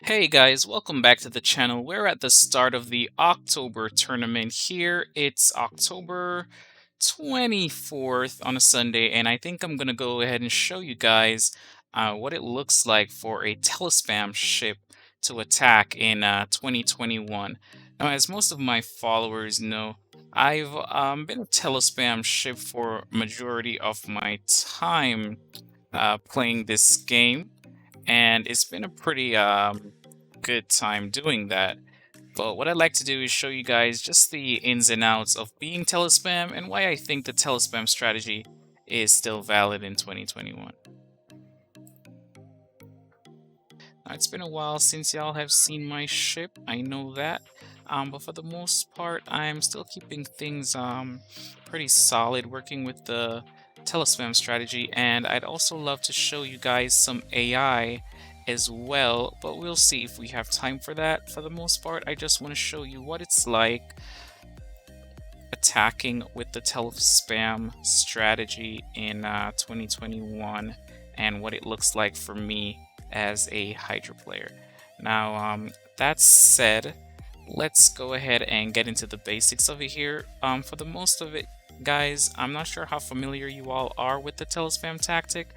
Hey guys, welcome back to the channel. We're at the start of the October tournament here. It's October 24th on a Sunday, and I think I'm going to go ahead and show you guys what it looks like for a Telespam ship to attack in 2021. Now, as most of my followers know, I've been a Telespam ship for majority of my time playing this game, and it's been a pretty good time doing that. But what I'd like to do is show you guys just the ins and outs of being Telespam and why I think the Telespam strategy is still valid in 2021. Now, it's been a while since y'all have seen my ship, I know that. But for the most part, I'm still keeping things pretty solid, working with the Telespam strategy, and I'd also love to show you guys some AI as well, but we'll see if we have time for that. For the most part, I just want to show you what it's like attacking with the Telespam strategy in 2021 and what it looks like for me as a Hydra player. Now, that said, let's go ahead and get into the basics of it here. For the most of it, guys, I'm not sure how familiar you all are with the Telespam tactic,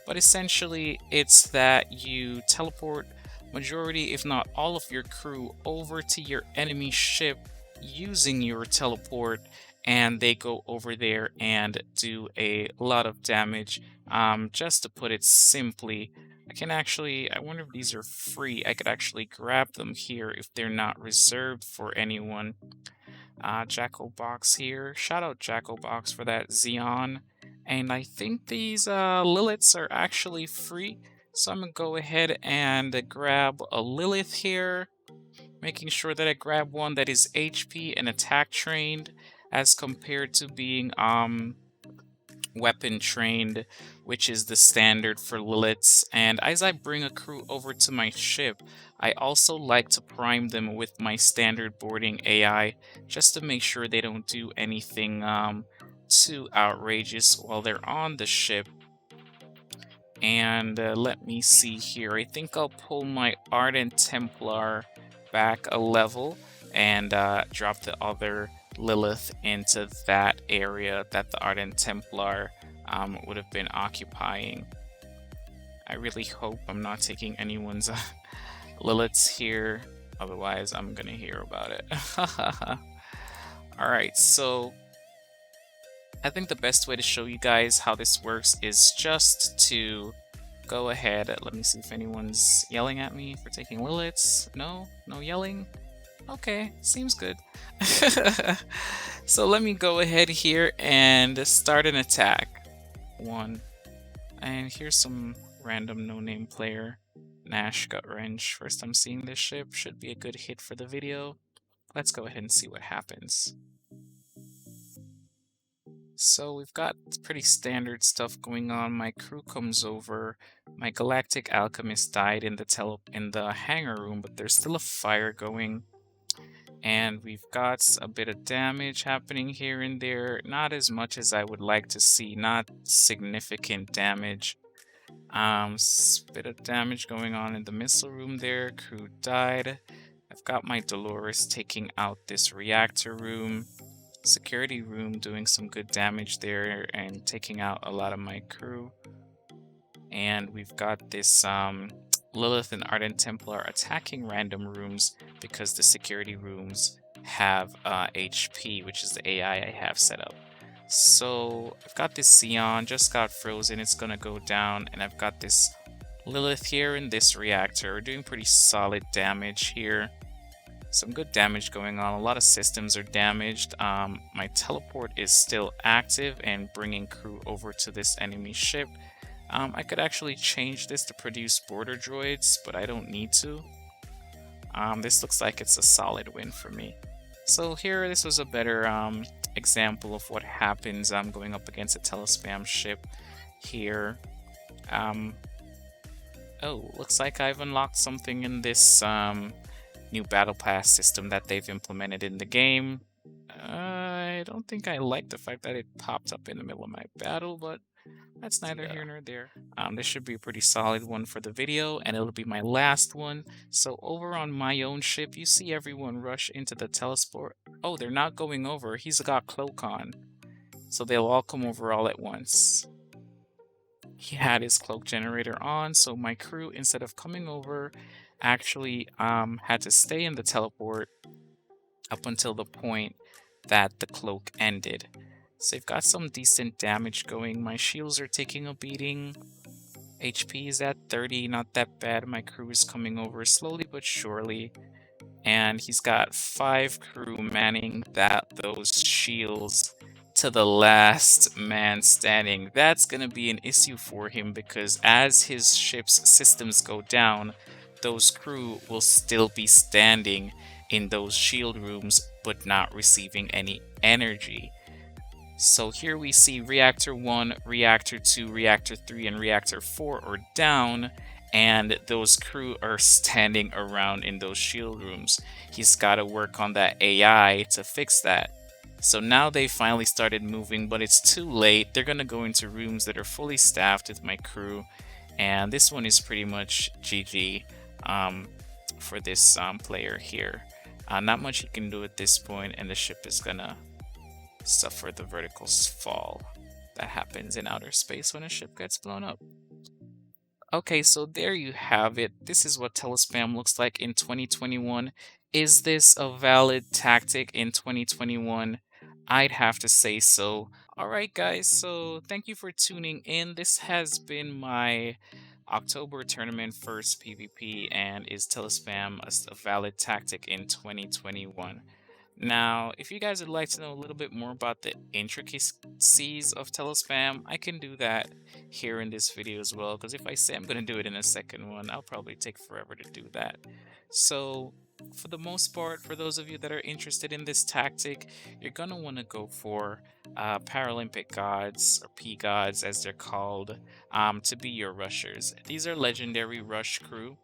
but essentially it's that you teleport majority, if not all of your crew over to your enemy ship using your teleport, and they go over there and do a lot of damage. Just to put it simply, I wonder if these are free. I could actually grab them here if they're not reserved for anyone. Jacko Box here. Shout out Jacko Box for that Xeon. And I think these Liliths are actually free. So I'm gonna go ahead and grab a Lilith here, making sure that I grab one that is HP and attack trained as compared to being weapon trained, which is the standard for Liliths. And as I bring a crew over to my ship, I also like to prime them with my standard boarding AI just to make sure they don't do anything too outrageous while they're on the ship. And let me see here. I think I'll pull my Ardent Templar back a level and drop the other Lilith into that area that the Ardent Templar would have been occupying. I really hope I'm not taking anyone's Liliths here, otherwise I'm gonna hear about it. Alright, so I think the best way to show you guys how this works is just to go ahead. Let me see if anyone's yelling at me for taking Liliths. No? No yelling? Okay, seems good. So let me go ahead here and start an attack. One. And here's some random no-name player. Nash Gut Wrench. First time seeing this ship. Should be a good hit for the video. Let's go ahead and see what happens. So we've got pretty standard stuff going on. My crew comes over. My Galactic Alchemist died in the hangar room, but there's still a fire going. And we've got a bit of damage happening here and there. Not as much as I would like to see. Not significant damage. Bit of damage going on in the missile room there. Crew died. I've got my Dolores taking out this reactor room. Security room doing some good damage there and taking out a lot of my crew. And we've got this Lilith and Ardent Templar attacking random rooms because the security rooms have HP, which is the AI I have set up. So I've got this Xeon, just got frozen, it's gonna go down, and I've got this Lilith here in this reactor. We're doing pretty solid damage here. Some good damage going on. A lot of systems are damaged. My teleport is still active and bringing crew over to this enemy ship. I could actually change this to produce border droids, but I don't need to. This looks like it's a solid win for me. So here, this was a better example of what happens going up against a Telespam ship here. Oh, looks like I've unlocked something in this new battle pass system that they've implemented in the game. I don't think I like the fact that it popped up in the middle of my battle, but That's neither Yeah. here nor there. This should be a pretty solid one for the video, and it'll be my last one. So over on my own ship, you see everyone rush into the telesport. Oh, they're not going over. He's got cloak on. So they'll all come over all at once. He had his cloak generator on, so my crew, instead of coming over, actually had to stay in the teleport up until the point that the cloak ended. So they've got some decent damage going. My shields are taking a beating. HP is at 30, not that bad. My crew is coming over slowly but surely. And he's got 5 crew manning those shields to the last man standing. That's gonna be an issue for him because as his ship's systems go down, those crew will still be standing in those shield rooms but not receiving any energy. So here we see Reactor 1, Reactor 2, Reactor 3, and Reactor 4 are down, and those crew are standing around in those shield rooms. He's got to work on that AI to fix that. So now they finally started moving, but it's too late. They're going to go into rooms that are fully staffed with my crew, and this one is pretty much GG for this player here. Not much he can do at this point, and the ship is gonna suffer the vertical fall that happens in outer space when a ship gets blown up. Okay, so there you have it. This is what Telespam looks like in 2021. Is this a valid tactic in 2021? I'd have to say so. All right, guys, so thank you for tuning in. This has been my October tournament first PvP, and is Telespam a valid tactic in 2021? Now, if you guys would like to know a little bit more about the intricacies of Telespam, I can do that here in this video as well, because if I say I'm going to do it in a second one, I'll probably take forever to do that. So, for the most part, for those of you that are interested in this tactic, you're going to want to go for Paralympic gods, or P gods as they're called, to be your rushers. These are legendary rush crew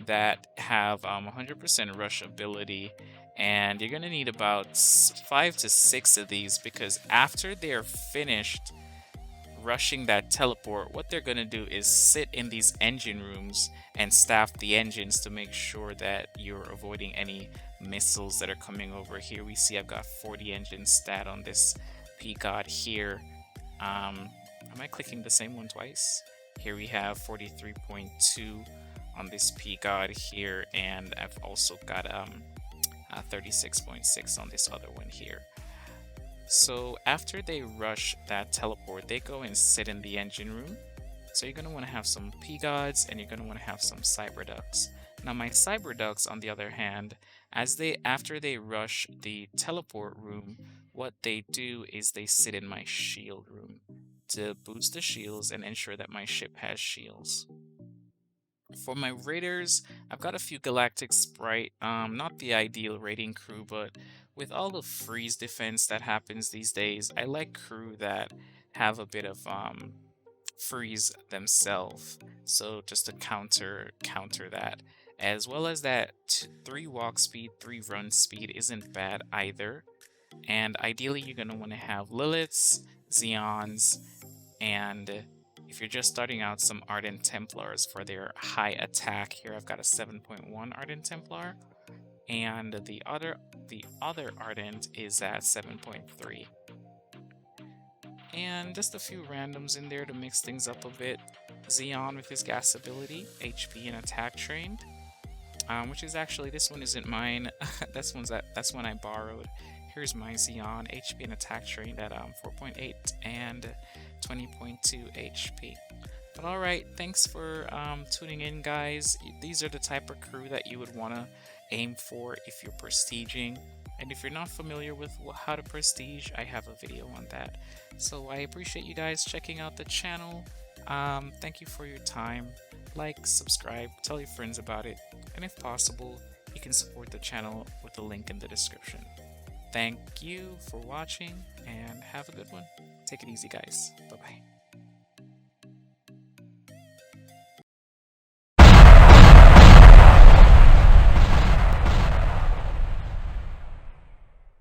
that have 100% rush ability, and you're gonna need about 5 to 6 of these, because after they're finished rushing that teleport, what they're gonna do is sit in these engine rooms and staff the engines to make sure that you're avoiding any missiles that are coming over. Here we see I've got 40 engines stat on this P-God here. Am I clicking the same one twice? Here we have 43.2 on this P-God here, and I've also got 36.6 on this other one here. So after they rush that teleport, they go and sit in the engine room. So you're going to want to have some P-Gods, and you're going to want to have some Cyberducks. Now my Cyberducks, on the other hand, after they rush the teleport room, what they do is they sit in my shield room to boost the shields and ensure that my ship has shields. For my raiders, I've got a few Galactic Sprite, not the ideal raiding crew, but with all the freeze defense that happens these days, I like crew that have a bit of freeze themselves. So just to counter that. As well as that 3 walk speed, 3 run speed isn't bad either. And ideally you're going to want to have Liliths, Xeons, and if you're just starting out, some Ardent Templars for their high attack. Here I've got a 7.1 Ardent Templar, and the other Ardent is at 7.3. And just a few randoms in there to mix things up a bit. Xeon with his gas ability, HP and attack trained. Which is actually, this one isn't mine. that's one I borrowed. Here's my Xeon, HP and attack trained at 4.8 and 20.2 HP. But alright, thanks for tuning in, guys. These are the type of crew that you would want to aim for if you're prestiging. And if you're not familiar with how to prestige, I have a video on that. So I appreciate you guys checking out the channel. Thank you for your time. Like, subscribe, tell your friends about it, and if possible, you can support the channel with the link in the description. Thank you for watching, and have a good one. Take it easy, guys. Bye-bye.